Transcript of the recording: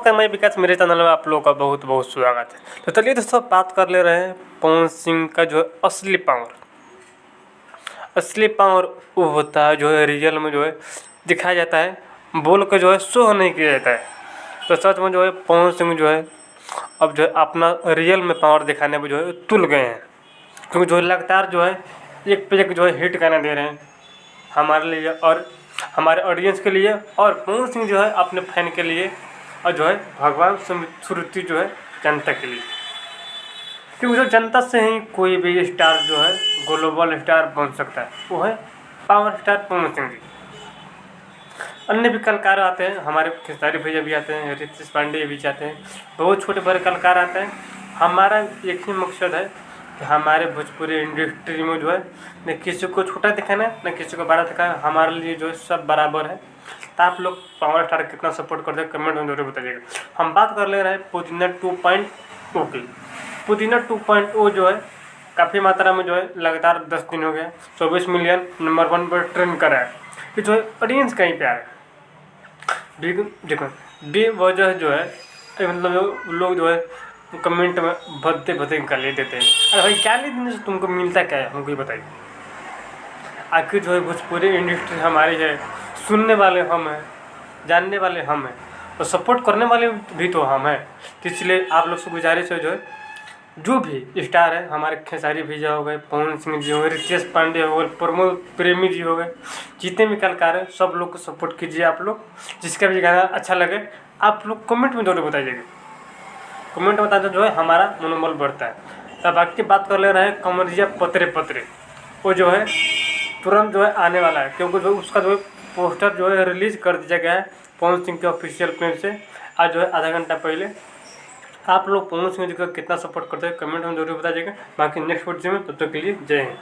नमस्कार, मैं विकास, मेरे चैनल में आप लोगों का बहुत बहुत स्वागत है। तो चलिए दोस्तों, बात कर ले रहे हैं पवन सिंह का जो है असली पावर। असली पावर वो होता है जो है रियल में जो है दिखाया जाता है, बोल कर जो है शो नहीं किया जाता है। तो सच में जो है पवन सिंह जो है अब जो है अपना रियल में पावर दिखाने में जो है तुल गए हैं, क्योंकि जो है लगातार जो है एक पे एक जो है हिट गाना दे रहे हैं हमारे लिए और हमारे ऑडियंस के लिए, और पवन सिंह जो है अपने फैन के लिए, और जो है भगवान श्रुति जो है जनता के लिए। क्योंकि जो जनता से ही कोई भी स्टार जो है ग्लोबल स्टार बन सकता है, वो है पावर स्टार पवन सिंह जी। अन्य भी कलाकार आते हैं, हमारे खेसारी भैया भी आते हैं, रितेश पांडे भी जाते हैं, बहुत छोटे बड़े कलाकार आते हैं। हमारा एक ही मकसद है कि हमारे भोजपुरी इंडस्ट्री में जो है न किसी को छोटा दिखाना है न किसी को बड़ा दिखाना है, हमारे लिए जो है सब बराबर है। तो आप लोग पावर स्टार कितना सपोर्ट करते हैं कमेंट में जरूर बताइएगा। हम बात कर ले रहे हैं पुदीना 2.0 की। पुदीना 2.0 जो है काफ़ी मात्रा में जो है लगातार 10 दिन हो गया 24 मिलियन नंबर 1 पर ट्रेंड कर रहा है। कि जो है ऑडियंस कहीं पे आ रहा है देखो बेवजह जो है मतलब लोग जो है कमेंट में भद्दे भद्दे गाली देते हैं। अरे भाई गाली देने से तुमको मिलता क्या है, हमको ये बताइए। आखिर जो है भोजपुरी इंडस्ट्री हमारी है, सुनने वाले हम हैं, जानने वाले हम हैं, और सपोर्ट करने वाले भी तो हम हैं। तो इसलिए आप लोग से गुजारिश है जो है जो भी स्टार है, हमारे खेसारी भैया हो गए, पवन सिंह जी हो गए, रितेश पांडे हो गए, प्रमोद प्रेमी जी हो गए, जितने भी कलाकार हैं सब लोग को सपोर्ट कीजिए। आप लोग जिसका भी गाना अच्छा लगे आप लोग कमेंट में जरूर बताइएगा। कमेंट में बताते जो है हमारा मनोबल बढ़ता है। अब बाकी बात कर ले रहे हैं कमरिया पतरे पतरे, वो जो है तुरंत जो है आने वाला है, क्योंकि जो उसका जो है पोस्टर जो है रिलीज़ कर दिया गया है पवन सिंह के ऑफिशियल पेज से आज जो है आधा घंटा पहले। आप लोग पवन सिंह जी का कितना सपोर्ट करते हैं कमेंट में जरूर बताइएगा। बाकी नेक्स्ट वीडियो में, तब तक के लिए जय हिंद।